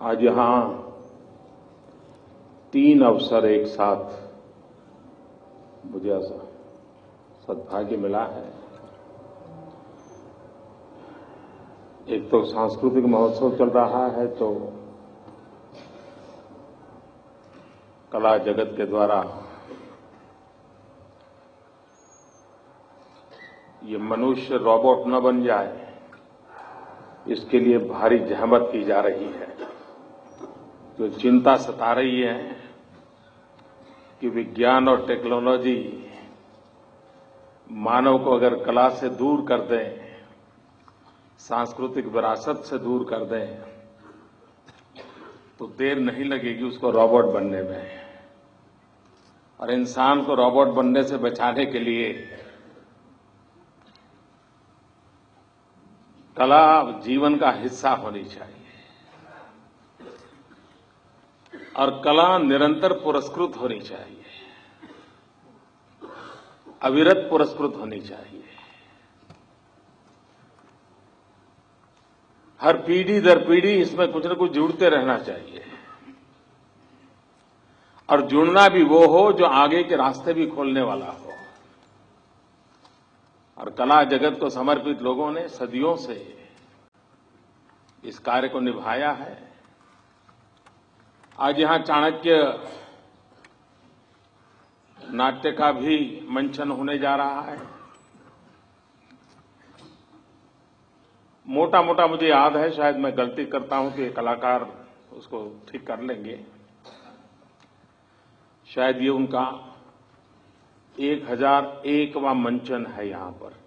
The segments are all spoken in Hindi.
आज यहां 3 अवसर एक साथ मुझे सद्भाग्य मिला है। एक तो सांस्कृतिक महोत्सव चल रहा है, तो कला जगत के द्वारा ये मनुष्य रोबोट न बन जाए, इसके लिए भारी जहमत की जा रही है। जो चिंता सता रही है कि विज्ञान और टेक्नोलॉजी मानव को अगर कला से दूर कर दें, सांस्कृतिक विरासत से दूर कर दें, तो देर नहीं लगेगी उसको रोबोट बनने में। और इंसान को रोबोट बनने से बचाने के लिए कला जीवन का हिस्सा होनी चाहिए और कला निरंतर पुरस्कृत होनी चाहिए, अविरत पुरस्कृत होनी चाहिए। हर पीढ़ी दर पीढ़ी इसमें कुछ न कुछ जुड़ते रहना चाहिए, और जुड़ना भी वो हो जो आगे के रास्ते भी खोलने वाला हो। और कला जगत को समर्पित लोगों ने सदियों से इस कार्य को निभाया है। आज यहां चाणक्य नाट्य का भी मंचन होने जा रहा है। मोटा मोटा मुझे याद है, शायद मैं गलती करता हूं कि कलाकार उसको ठीक कर लेंगे। शायद ये उनका 1001वां मंचन है यहां पर।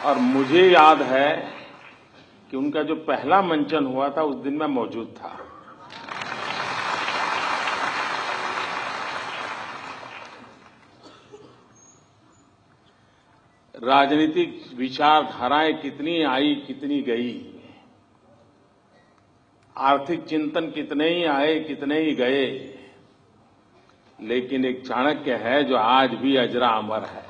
और मुझे याद है कि उनका जो पहला मंचन हुआ था उस दिन मैं मौजूद था। राजनीतिक विचारधाराएं कितनी आई कितनी गई, आर्थिक चिंतन कितने ही आए कितने ही गए, लेकिन एक चाणक्य है जो आज भी अजरा अमर है।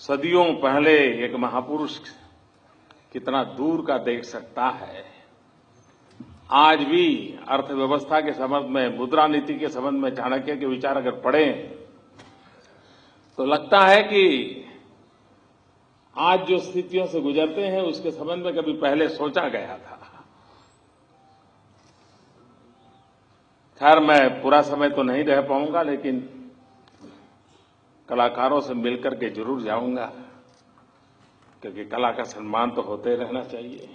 सदियों पहले एक महापुरुष कितना दूर का देख सकता है। आज भी अर्थव्यवस्था के संबंध में, मुद्रा नीति के संबंध में चाणक्य के विचार अगर पढ़ें तो लगता है कि आज जो स्थितियों से गुजरते हैं उसके संबंध में कभी पहले सोचा गया था। खैर, मैं पूरा समय तो नहीं रह पाऊंगा, लेकिन कलाकारों से मिलकर के जरूर जाऊंगा, क्योंकि कला का सम्मान तो होते रहना चाहिए।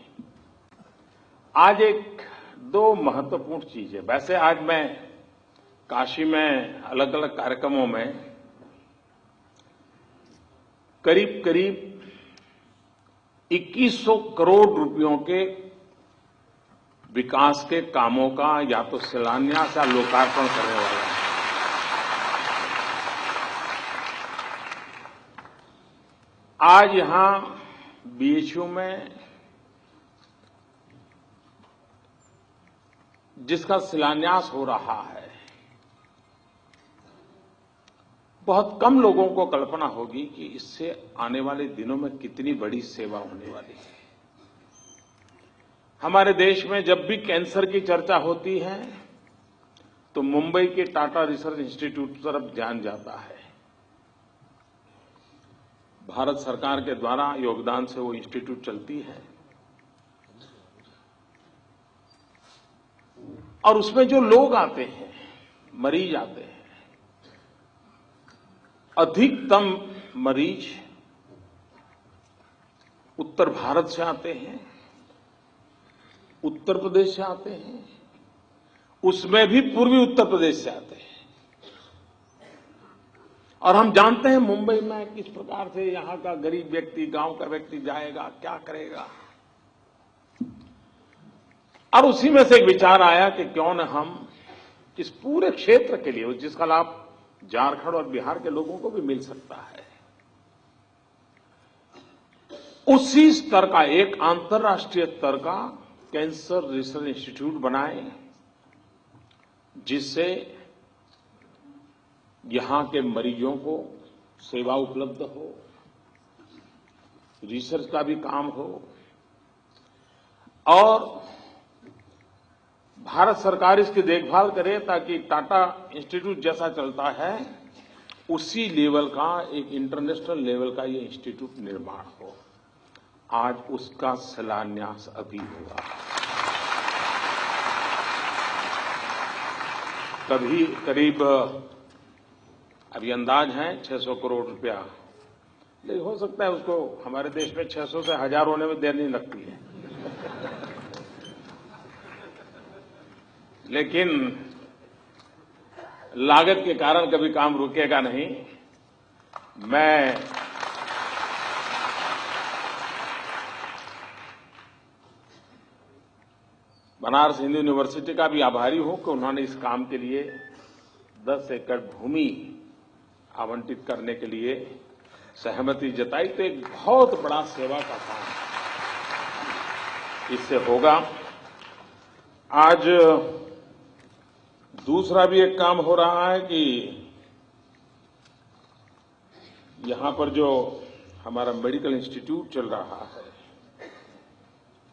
आज एक दो महत्वपूर्ण चीजें, वैसे आज मैं काशी में अलग अलग कार्यक्रमों में करीब करीब 2100 करोड़ रुपयों के विकास के कामों का या तो शिलान्यास या लोकार्पण करने वाला है। आज यहां बीएचयू में जिसका शिलान्यास हो रहा है, बहुत कम लोगों को कल्पना होगी कि इससे आने वाले दिनों में कितनी बड़ी सेवा होने वाली है। हमारे देश में जब भी कैंसर की चर्चा होती है तो मुंबई के टाटा रिसर्च इंस्टीट्यूट की तरफ ध्यान जाता है। भारत सरकार के द्वारा योगदान से वो इंस्टीट्यूट चलती है, और उसमें जो लोग आते हैं, मरीज आते हैं, अधिकतम मरीज उत्तर भारत से आते हैं, उत्तर प्रदेश से आते हैं, उसमें भी पूर्वी उत्तर प्रदेश से आते हैं। और हम जानते हैं मुंबई में किस प्रकार से यहां का गरीब व्यक्ति, गांव का व्यक्ति जाएगा, क्या करेगा। और उसी में से एक विचार आया कि क्यों न हम इस पूरे क्षेत्र के लिए, जिसका लाभ झारखंड और बिहार के लोगों को भी मिल सकता है, उसी स्तर का एक अंतर्राष्ट्रीय स्तर का कैंसर रिसर्च इंस्टीट्यूट बनाए, जिससे यहां के मरीजों को सेवा उपलब्ध हो, रिसर्च का भी काम हो और भारत सरकार इसकी देखभाल करे ताकि टाटा इंस्टीट्यूट जैसा चलता है उसी लेवल का एक इंटरनेशनल लेवल का ये इंस्टीट्यूट निर्माण हो। आज उसका शिलान्यास अभी हुआ। कभी करीब अभी अंदाज है 600 करोड़ रुपया, लेकिन हो सकता है उसको हमारे देश में 600 से 1000 होने में देर नहीं लगती है। लेकिन लागत के कारण कभी काम रुकेगा नहीं। मैं बनारस हिंदू यूनिवर्सिटी का भी आभारी हूं कि उन्होंने इस काम के लिए 10 एकड़ भूमि आवंटित करने के लिए सहमति जताई। तो एक बहुत बड़ा सेवा का काम इससे होगा। आज दूसरा भी एक काम हो रहा है कि यहां पर जो हमारा मेडिकल इंस्टीट्यूट चल रहा है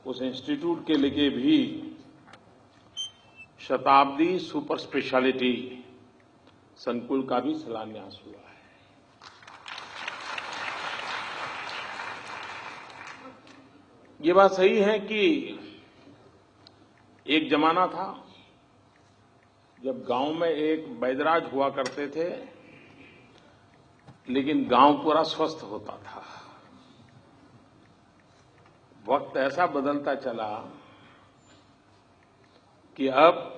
उस इंस्टीट्यूट के लिए भी शताब्दी सुपर स्पेशलिटी संकुल का भी शिलान्यास हुआ है। ये बात सही है कि एक जमाना था जब गांव में एक वैद्यराज हुआ करते थे, लेकिन गांव पूरा स्वस्थ होता था। वक्त ऐसा बदलता चला कि अब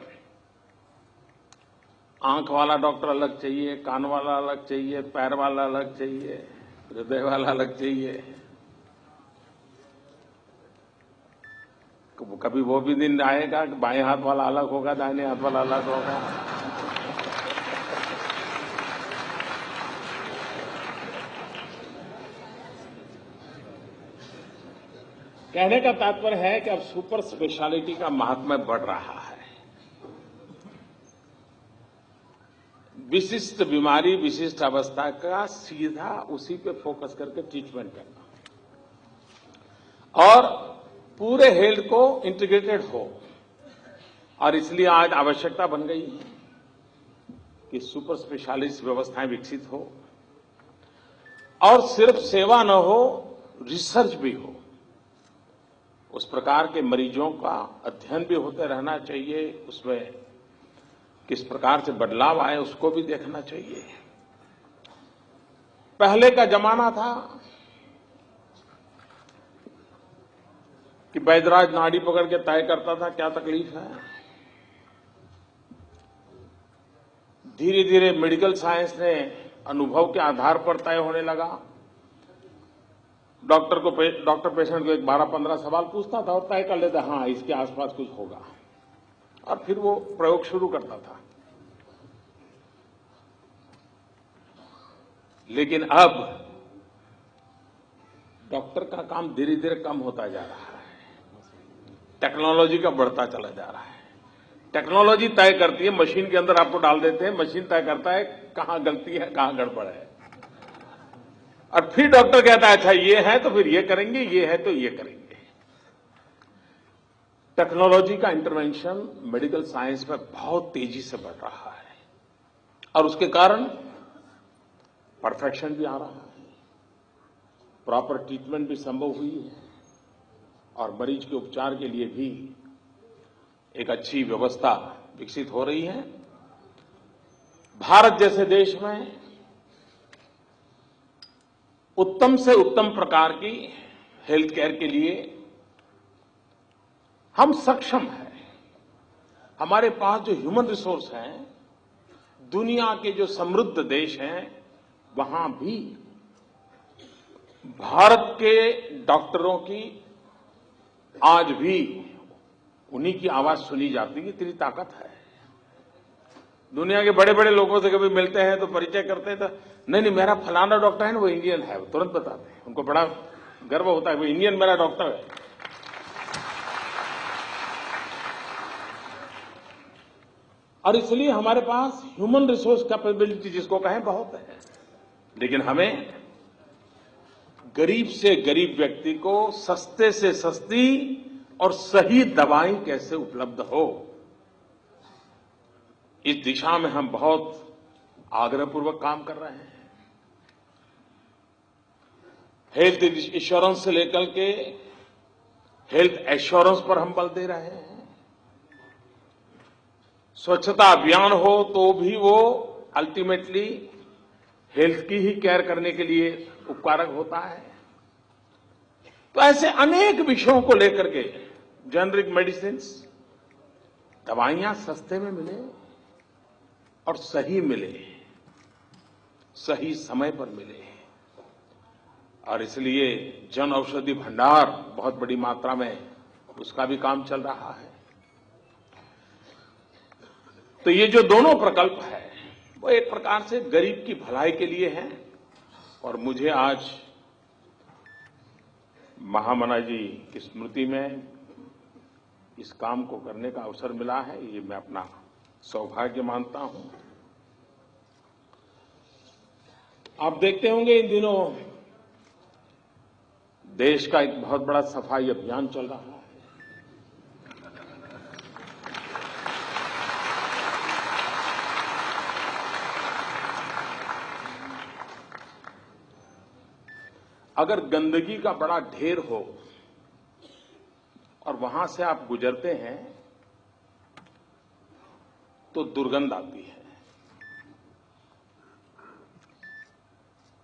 आंख वाला डॉक्टर अलग चाहिए, कान वाला अलग चाहिए, पैर वाला अलग चाहिए, हृदय वाला अलग चाहिए। कभी वो भी दिन आएगा कि बाएं हाथ वाला अलग होगा, दाहिने हाथ वाला अलग होगा। कहने का तात्पर्य है कि अब सुपर स्पेशलिटी का महात्म्य बढ़ रहा है। विशिष्ट बीमारी, विशिष्ट अवस्था का सीधा उसी पे फोकस करके ट्रीटमेंट करना और पूरे हेल्थ को इंटीग्रेटेड हो। और इसलिए आज आवश्यकता बन गई है कि सुपर स्पेशलिस्ट व्यवस्थाएं विकसित हो और सिर्फ सेवा न हो, रिसर्च भी हो। उस प्रकार के मरीजों का अध्ययन भी होते रहना चाहिए, उसमें किस प्रकार से बदलाव आए उसको भी देखना चाहिए। पहले का जमाना था कि वैद्यराज नाड़ी पकड़ के तय करता था क्या तकलीफ है। धीरे धीरे मेडिकल साइंस ने अनुभव के आधार पर तय होने लगा। डॉक्टर पेशेंट को एक 12-15 सवाल पूछता था और तय कर लेता, हाँ इसके आसपास कुछ होगा, और फिर वो प्रयोग शुरू करता था। लेकिन अब डॉक्टर का काम धीरे धीरे कम होता जा रहा है। टेक्नोलॉजी का बढ़ता चला जा रहा है। टेक्नोलॉजी तय करती है, मशीन के अंदर आपको डाल देते हैं, मशीन तय करता है कहां गलती है, कहां गड़बड़ है, और फिर डॉक्टर कहता है अच्छा ये है तो फिर ये करेंगे, ये है तो ये करेंगे। टेक्नोलॉजी का इंटरवेंशन मेडिकल साइंस में बहुत तेजी से बढ़ रहा है और उसके कारण परफेक्शन भी आ रहा है, प्रॉपर ट्रीटमेंट भी संभव हुई है और मरीज के उपचार के लिए भी एक अच्छी व्यवस्था विकसित हो रही है। भारत जैसे देश में उत्तम से उत्तम प्रकार की हेल्थ केयर के लिए हम सक्षम हैं। हमारे पास जो ह्यूमन रिसोर्स हैं, दुनिया के जो समृद्ध देश हैं, वहां भी भारत के डॉक्टरों की आज भी उन्हीं की आवाज सुनी जाती है। इतनी ताकत है। दुनिया के बड़े बड़े लोगों से कभी मिलते हैं तो परिचय करते हैं तो नहीं मेरा फलाना डॉक्टर है ना, वो इंडियन है, वो तुरंत बताते हैं। उनको बड़ा गर्व होता है वो इंडियन मेरा डॉक्टर है। और इसलिए हमारे पास ह्यूमन रिसोर्स कैपेबिलिटी जिसको कहें बहुत है, लेकिन हमें गरीब से गरीब व्यक्ति को सस्ते से सस्ती और सही दवाई कैसे उपलब्ध हो, इस दिशा में हम बहुत आग्रहपूर्वक काम कर रहे हैं। हेल्थ इंश्योरेंस से लेकर के हेल्थ एश्योरेंस पर हम बल दे रहे हैं। स्वच्छता अभियान हो तो भी वो अल्टीमेटली हेल्थ की ही केयर करने के लिए उपकारक होता है। तो ऐसे अनेक विषयों को लेकर के जेनरिक मेडिसिन, दवाइयां सस्ते में मिले और सही मिले, सही समय पर मिले, और इसलिए जन औषधि भंडार बहुत बड़ी मात्रा में उसका भी काम चल रहा है। तो ये जो दोनों प्रकल्प है वो एक प्रकार से गरीब की भलाई के लिए है, और मुझे आज महामना जी की स्मृति में इस काम को करने का अवसर मिला है, ये मैं अपना सौभाग्य मानता हूं। आप देखते होंगे इन दिनों देश का एक बहुत बड़ा सफाई अभियान चल रहा है। अगर गंदगी का बड़ा ढेर हो और वहां से आप गुजरते हैं तो दुर्गंध आती है।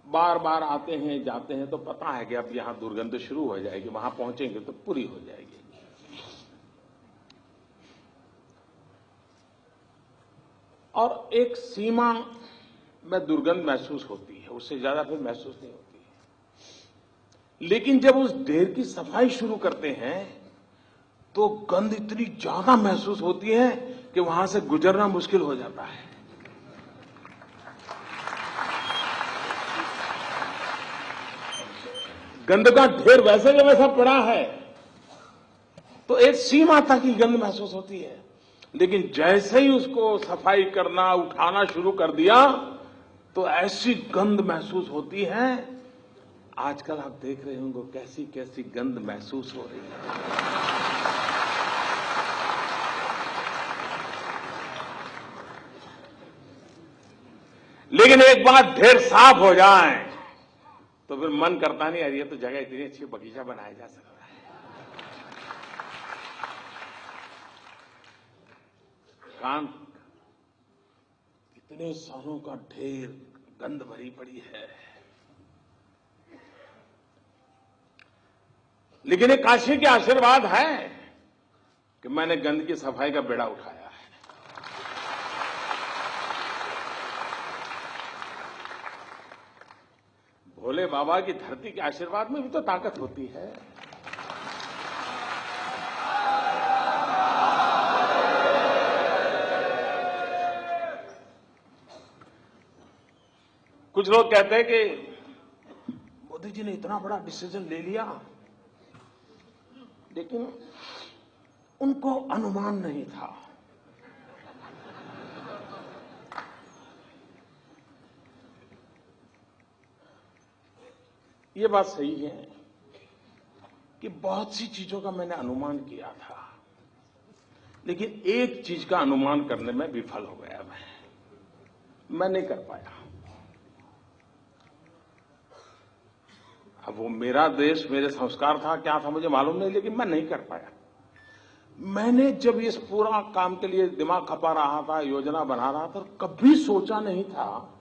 बार बार आते हैं जाते हैं तो पता है कि अब यहां दुर्गंध शुरू हो जाएगी, वहां पहुंचेंगे तो पूरी हो जाएगी। और एक सीमा में दुर्गंध महसूस होती है, उससे ज्यादा फिर महसूस नहीं होती। लेकिन जब उस ढेर की सफाई शुरू करते हैं तो गंध इतनी ज्यादा महसूस होती है कि वहां से गुजरना मुश्किल हो जाता है। गंध का ढेर वैसे का वैसा पड़ा है तो एक सीमा तक ही गंध महसूस होती है, लेकिन जैसे ही उसको सफाई करना उठाना शुरू कर दिया तो ऐसी गंध महसूस होती है। आजकल आप देख रहे होंगे कैसी कैसी गंध महसूस हो रही है। लेकिन एक बार ढेर साफ हो जाए तो फिर मन करता नहीं, यार ये तो जगह इतनी अच्छी बगीचा बनाया जा सकता है। कान इतने सालों का ढेर गंध भरी पड़ी है, लेकिन एक काशी के आशीर्वाद है कि मैंने गंद की सफाई का बेड़ा उठाया है। भोले बाबा की धरती के आशीर्वाद में भी तो ताकत होती है। कुछ लोग कहते हैं कि मोदी जी ने इतना बड़ा डिसीजन ले लिया, लेकिन उनको अनुमान नहीं था। ये बात सही है कि बहुत सी चीजों का मैंने अनुमान किया था, लेकिन एक चीज का अनुमान करने में विफल हो गया। मैं नहीं कर पाया। अब वो मेरा देश, मेरे संस्कार था क्या था मुझे मालूम नहीं, लेकिन मैं नहीं कर पाया। मैंने जब इस पूरा काम के लिए दिमाग खपा रहा था, योजना बना रहा था, कभी सोचा नहीं था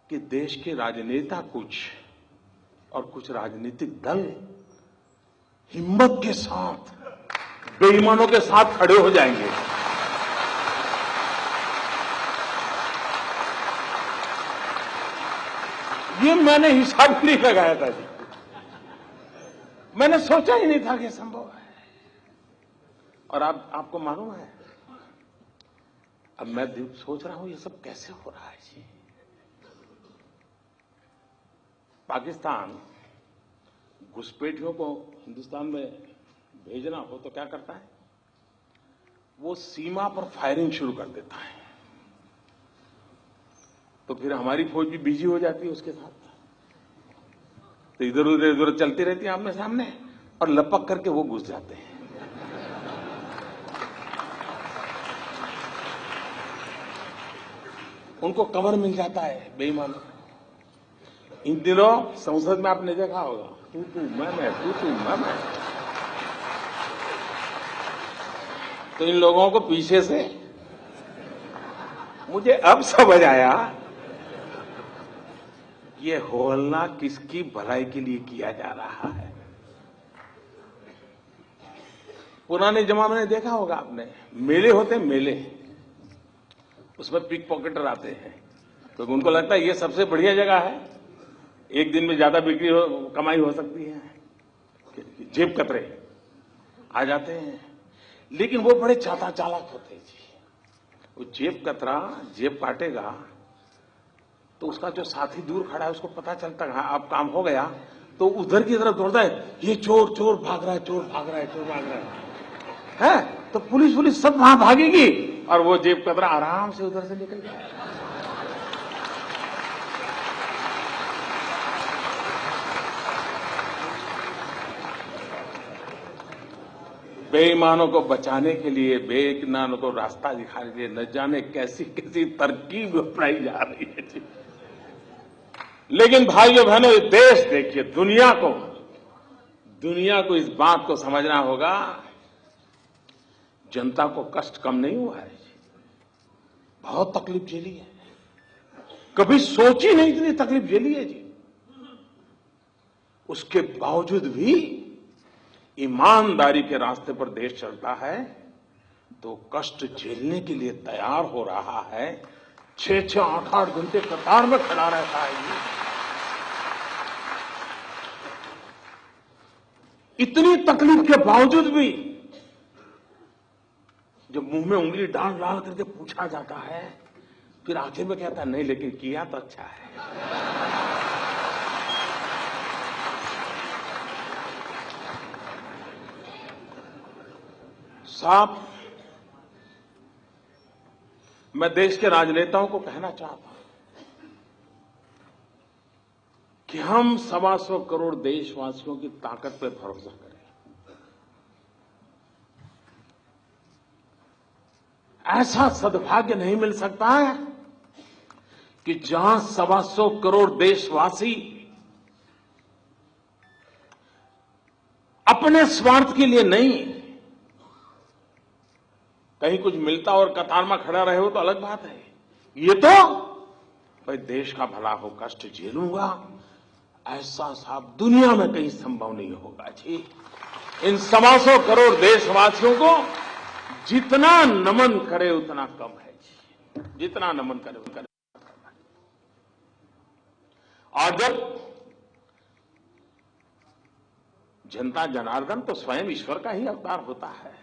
कि देश के राजनेता कुछ और कुछ राजनीतिक दल हिम्मत के साथ बेईमानों के साथ खड़े हो जाएंगे। ये मैंने हिसाब नहीं लगाया था जी। मैंने सोचा ही नहीं था कि संभव है। और आपको मालूम है, अब मैं सोच रहा हूं ये सब कैसे हो रहा है जी। पाकिस्तान घुसपैठियों को हिंदुस्तान में भेजना हो तो क्या करता है? वो सीमा पर फायरिंग शुरू कर देता है, तो फिर हमारी फौज भी बिजी हो जाती है उसके साथ, तो इधर उधर चलती रहती है आमने सामने, और लपक करके वो घुस जाते हैं। उनको कवर मिल जाता है बेईमानों। इन दिनों संसद में आपने देखा होगा, तू मैं। तो इन लोगों को पीछे से, मुझे अब समझ आया ये होहल्ला किसकी भलाई के लिए किया जा रहा है। पुराने जमाने में देखा होगा आपने, मेले होते हैं मेले, उसमें पिक पॉकेटर आते हैं, तो उनको लगता है ये सबसे बढ़िया जगह है, एक दिन में ज्यादा बिक्री कमाई हो सकती है, जेब कतरे आ जाते हैं। लेकिन वो बड़े चालाक होते हैं जी। वो जेब कतरा जेब काटेगा तो उसका जो साथी दूर खड़ा है उसको पता चलता है हाँ अब काम हो गया, तो उधर की तरफ दौड़ता है, ये चोर भाग रहा है, तो पुलिस सब वहां भागेगी और वो जेब कतरा आराम से उधर से निकल जाएगा। बेईमानों को बचाने के लिए, बेईमानों को रास्ता दिखाने के लिए न जाने कैसी तरकीब अपनाई जा रही है जी। लेकिन भाइयों बहनों, ये देश देखिए, दुनिया को इस बात को समझना होगा, जनता को कष्ट कम नहीं हुआ है जी, बहुत तकलीफ झेली है, कभी सोची नहीं इतनी तकलीफ झेली है जी। उसके बावजूद भी ईमानदारी के रास्ते पर देश चलता है, तो कष्ट झेलने के लिए तैयार हो रहा है, 6-6, 8-8 घंटे कतार में खड़ा रहता है ये। इतनी तकलीफ के बावजूद भी जब मुंह में उंगली डाल करके पूछा जाता है, फिर आखिर में कहता है नहीं लेकिन किया तो अच्छा है। साहब, मैं देश के राजनेताओं को कहना चाहता हूं कि हम 125 करोड़ देशवासियों की ताकत पर भरोसा करें। ऐसा सद्भाग्य नहीं मिल सकता है कि जहां 125 करोड़ देशवासी अपने स्वार्थ के लिए नहीं, कहीं कुछ मिलता और कतार में खड़ा रहे हो तो अलग बात है, ये तो भाई देश का भला हो, कष्ट झेलूंगा, ऐसा साहब दुनिया में कहीं संभव नहीं होगा जी। इन 125 करोड़ देशवासियों को जितना नमन करे उतना कम है जी, जितना नमन करे उतना कम है। और जब जनता जनार्दन तो स्वयं ईश्वर का ही अवतार होता है,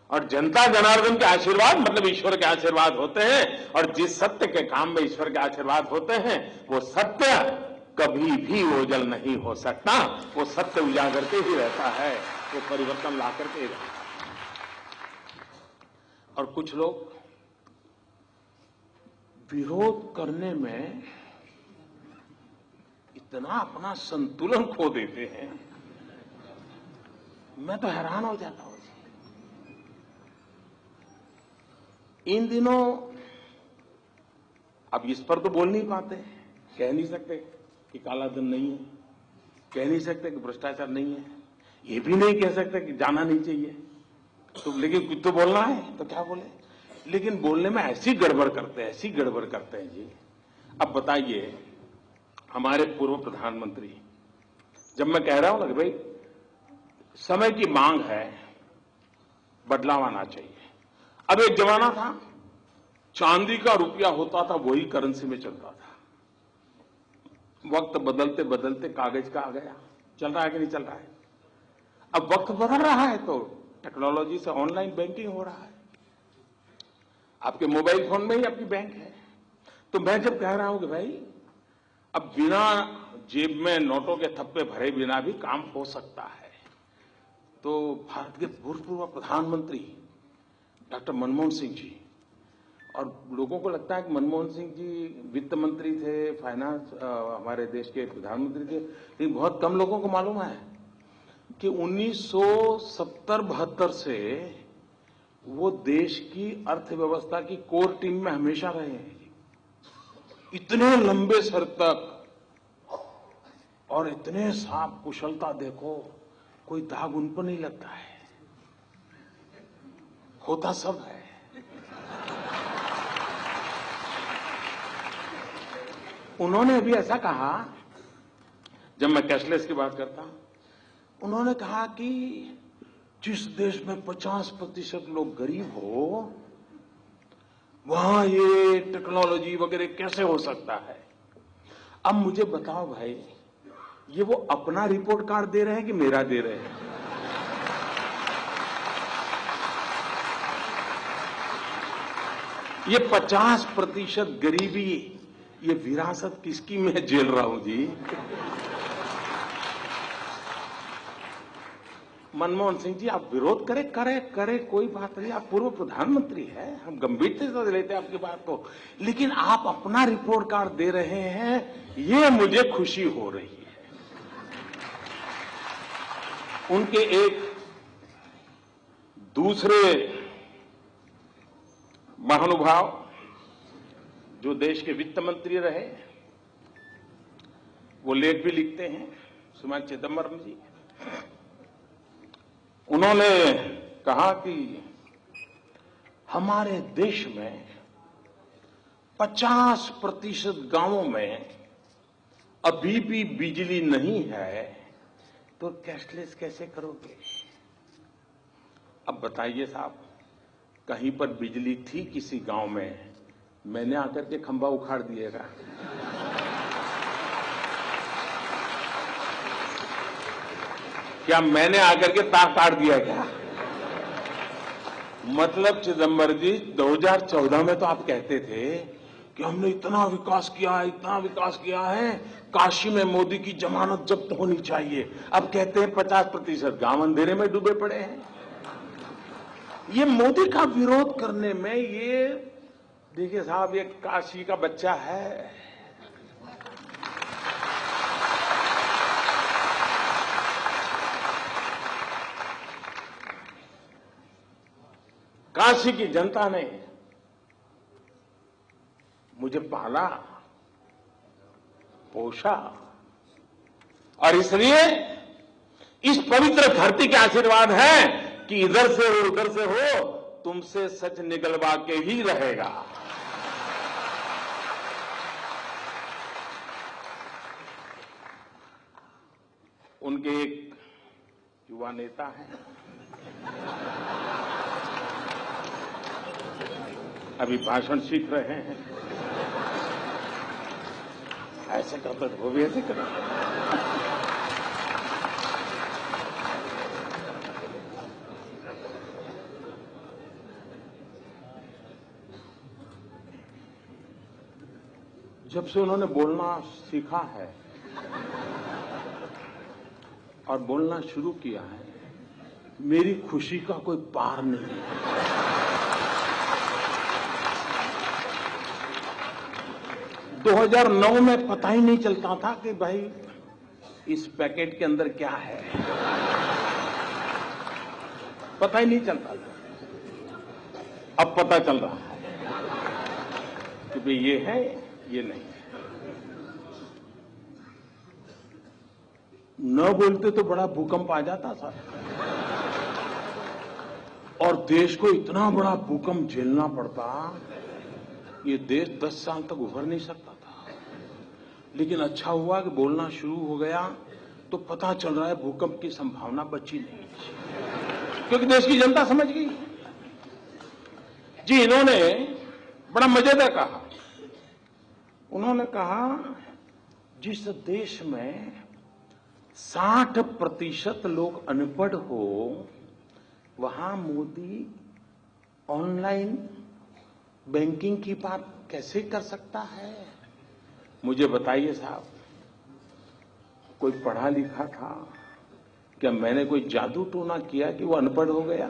और जनता जनार्दन के आशीर्वाद मतलब ईश्वर के आशीर्वाद होते हैं, और जिस सत्य के काम में ईश्वर के आशीर्वाद होते हैं वो सत्य कभी भी ओझल नहीं हो सकता, वो सत्य उजागर के ही रहता है, वो परिवर्तन ला करके ही रहता है। और कुछ लोग विरोध करने में इतना अपना संतुलन खो देते हैं, मैं तो हैरान हो जाता हूं। इन दिनों अब इस पर तो बोल नहीं पाते, कह नहीं सकते कि काला धन नहीं है, कह नहीं सकते कि भ्रष्टाचार नहीं है, ये भी नहीं कह सकते कि जाना नहीं चाहिए, तो लेकिन कुछ तो बोलना है, तो क्या बोले। लेकिन बोलने में ऐसी गड़बड़ करते हैं जी। अब बताइए, हमारे पूर्व प्रधानमंत्री, जब मैं कह रहा हूं ना कि भाई समय की मांग है, बदलाव आना चाहिए। अब एक जमाना था चांदी का रुपया होता था, वही करेंसी में चलता था। वक्त बदलते बदलते कागज का आ गया, चल रहा है कि नहीं चल रहा है। अब वक्त बदल रहा है तो टेक्नोलॉजी से ऑनलाइन बैंकिंग हो रहा है, आपके मोबाइल फोन में ही आपकी बैंक है। तो मैं जब कह रहा हूं कि भाई अब बिना जेब में नोटों के थप्पे भरे बिना भी काम हो सकता है, तो भारत के भूतपूर्व प्रधानमंत्री डॉक्टर मनमोहन सिंह जी। और लोगों को लगता है कि मनमोहन सिंह जी वित्त मंत्री थे, फाइनेंस हमारे देश के प्रधानमंत्री थे, लेकिन बहुत कम लोगों को मालूम है कि 1970-72 से वो देश की अर्थव्यवस्था की कोर टीम में हमेशा रहे हैं। इतने लंबे सर तक और इतने साफ कुशलता, देखो कोई दाग उन पर नहीं लगता है, होता सब है। उन्होंने अभी ऐसा कहा, जब मैं कैशलेस की बात करता हूं, उन्होंने कहा कि जिस देश में 50% लोग गरीब हो, वहां ये टेक्नोलॉजी वगैरह कैसे हो सकता है। अब मुझे बताओ भाई, ये वो अपना रिपोर्ट कार्ड दे रहे हैं कि मेरा दे रहे हैं? ये 50% गरीबी, ये विरासत किसकी मैं झेल रहा हूं जी? मनमोहन सिंह जी, आप विरोध करें, कोई बात नहीं, आप पूर्व प्रधानमंत्री हैं, हम गंभीरता से लेते हैं आपकी बात को, लेकिन आप अपना रिपोर्ट कार्ड दे रहे हैं, ये मुझे खुशी हो रही है। उनके एक दूसरे महानुभाव जो देश के वित्त मंत्री रहे, वो लेख भी लिखते हैं, श्रीमान चिदंबरम जी। उन्होंने कहा कि हमारे देश में 50% गांवों में अभी भी बिजली नहीं है, तो कैशलेस कैसे करोगे? अब बताइए साहब, कहीं पर बिजली थी किसी गांव में, मैंने आकर के खंभा उखाड़ दिएगा। क्या मैंने आकर के तार काट दिया क्या? मतलब चिदंबरम जी, 2014 में तो आप कहते थे कि हमने इतना विकास किया है, काशी में मोदी की जमानत जब्त होनी चाहिए। अब कहते हैं 50% गांव अंधेरे में डूबे पड़े हैं। ये मोदी का विरोध करने में, ये देखिए साहब, ये काशी का बच्चा है। काशी की जनता ने मुझे पाला, पोषा, और इसलिए इस पवित्र धरती के आशीर्वाद है कि इधर से हो उधर से हो, तुमसे सच निकलवा के ही रहेगा। उनके एक युवा नेता हैं, अभी भाषण सीख रहे हैं, ऐसे करते तो वो भी ऐसे करें। जब से उन्होंने बोलना सीखा है और बोलना शुरू किया है, मेरी खुशी का कोई पार नहीं है। 2009 में पता ही नहीं चलता था कि भाई इस पैकेट के अंदर क्या है, पता ही नहीं चलता था। अब पता चल रहा है कि भाई ये है, ये नहीं है। न बोलते तो बड़ा भूकंप आ जाता था, और देश को इतना बड़ा भूकंप झेलना पड़ता, ये देश 10 साल तक उभर नहीं सकता था। लेकिन अच्छा हुआ कि बोलना शुरू हो गया तो पता चल रहा है भूकंप की संभावना बची नहीं, क्योंकि देश की जनता समझ गई। जी, इन्होंने बड़ा मजेदार कहा। उन्होंने कहा, जिस देश में 60% लोग अनपढ़ हो, वहां मोदी ऑनलाइन बैंकिंग की बात कैसे कर सकता है? मुझे बताइए साहब, कोई पढ़ा लिखा था क्या? मैंने कोई जादू टोना किया कि वो अनपढ़ हो गया?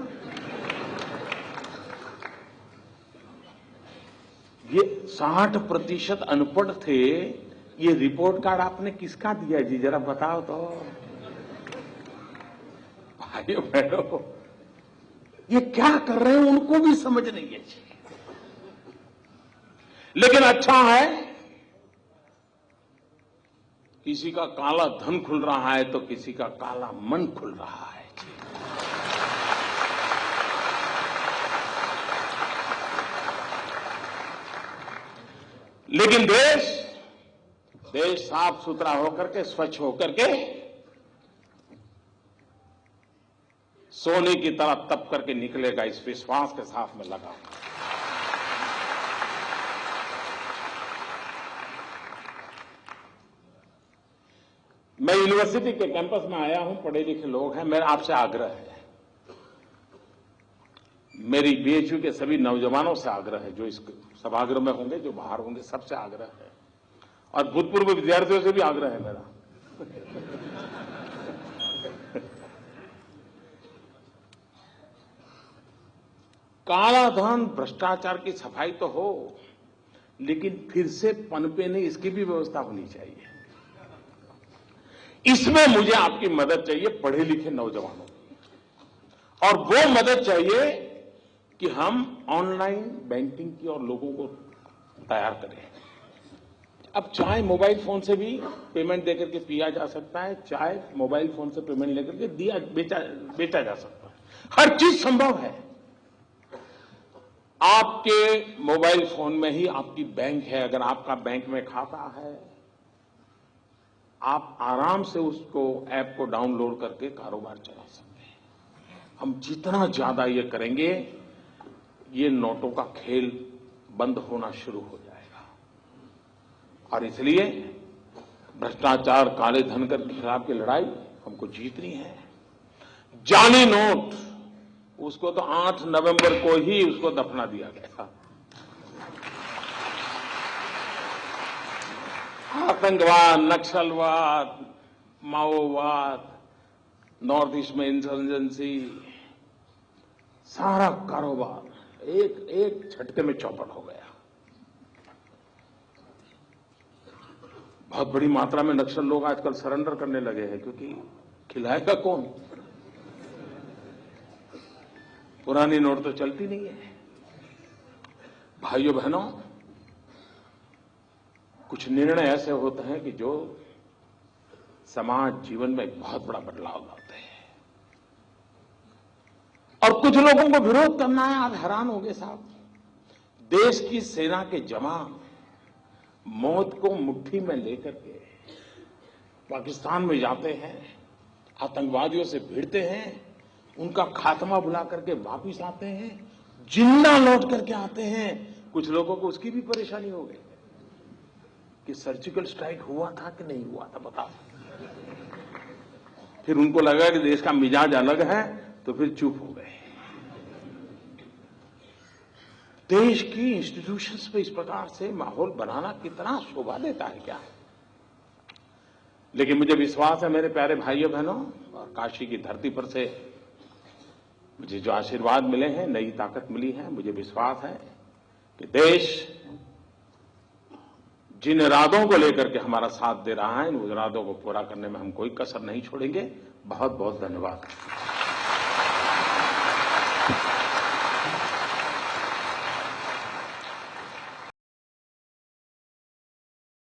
ये 60% अनपढ़ थे। ये रिपोर्ट कार्ड आपने किसका दिया जी, जरा बताओ तो। भाइयों बहनों, ये क्या कर रहे हैं उनको भी समझ नहीं है जी। लेकिन अच्छा है, किसी का काला धन खुल रहा है तो किसी का काला मन खुल रहा है। लेकिन देश साफ सुथरा होकर के, स्वच्छ होकर के, सोने की तरह तप करके निकलेगा, इस विश्वास के साथ में लगा। मैं यूनिवर्सिटी के कैंपस में आया हूं, पढ़े लिखे लोग हैं, मेरा आपसे आग्रह है, मेरी बीएचयू के सभी नौजवानों से आग्रह है, जो इस सभागृह में होंगे, जो बाहर होंगे, सबसे आग्रह है, और भूतपूर्व विद्यार्थियों से भी आग्रह है मेरा। काला धन, भ्रष्टाचार की सफाई तो हो, लेकिन फिर से पनपे नहीं, इसकी भी व्यवस्था होनी चाहिए। इसमें मुझे आपकी मदद चाहिए, पढ़े लिखे नौजवानों की, और वो मदद चाहिए कि हम ऑनलाइन बैंकिंग की और लोगों को तैयार करें। अब चाय मोबाइल फोन से भी पेमेंट देकर के पिया जा सकता है, चाय मोबाइल फोन से पेमेंट लेकर के बेचा जा सकता है, हर चीज संभव है। आपके मोबाइल फोन में ही आपकी बैंक है, अगर आपका बैंक में खाता है, आप आराम से उसको ऐप को डाउनलोड करके कारोबार चला सकते हैं। हम जितना ज्यादा ये करेंगे, ये नोटों का खेल बंद होना शुरू हो जाएगा। और इसलिए भ्रष्टाचार, काले धन के खिलाफ की लड़ाई हमको जीतनी है। जाली नोट, उसको तो 8 नवंबर को ही उसको दफना दिया गया। आतंकवाद, नक्सलवाद, माओवाद, नॉर्थ ईस्ट में इंसर्जेंसी, सारा कारोबार एक झटके में चौपट हो गया। बहुत बड़ी मात्रा में नक्सल लोग आजकल सरेंडर करने लगे हैं, क्योंकि खिलाएगा कौन? पुरानी नोट तो चलती नहीं है। भाइयों बहनों, कुछ निर्णय ऐसे होते हैं कि जो समाज जीवन में एक बहुत बड़ा बदलाव लाते हैं, और कुछ लोगों को विरोध करना है। आप हैरान होंगे साहब, देश की सेना के जवान मौत को मुट्ठी में लेकर के पाकिस्तान में जाते हैं, आतंकवादियों से भिड़ते हैं, उनका खात्मा बुला करके वापिस आते हैं, जिंदा लौट करके आते हैं। कुछ लोगों को उसकी भी परेशानी हो गई कि सर्जिकल स्ट्राइक हुआ था कि नहीं हुआ था, बताओ। फिर उनको लगा कि देश का मिजाज अलग है, तो फिर चुप हो गए। देश की इंस्टीट्यूशंस पे इस प्रकार से माहौल बनाना कितना शोभा देता है क्या? लेकिन मुझे विश्वास है मेरे प्यारे भाइयों बहनों, और काशी की धरती पर से मुझे जो आशीर्वाद मिले हैं, नई ताकत मिली है, मुझे विश्वास है कि देश जिन इरादों को लेकर के हमारा साथ दे रहा है, इन इरादों को पूरा करने में हम कोई कसर नहीं छोड़ेंगे। बहुत बहुत धन्यवाद।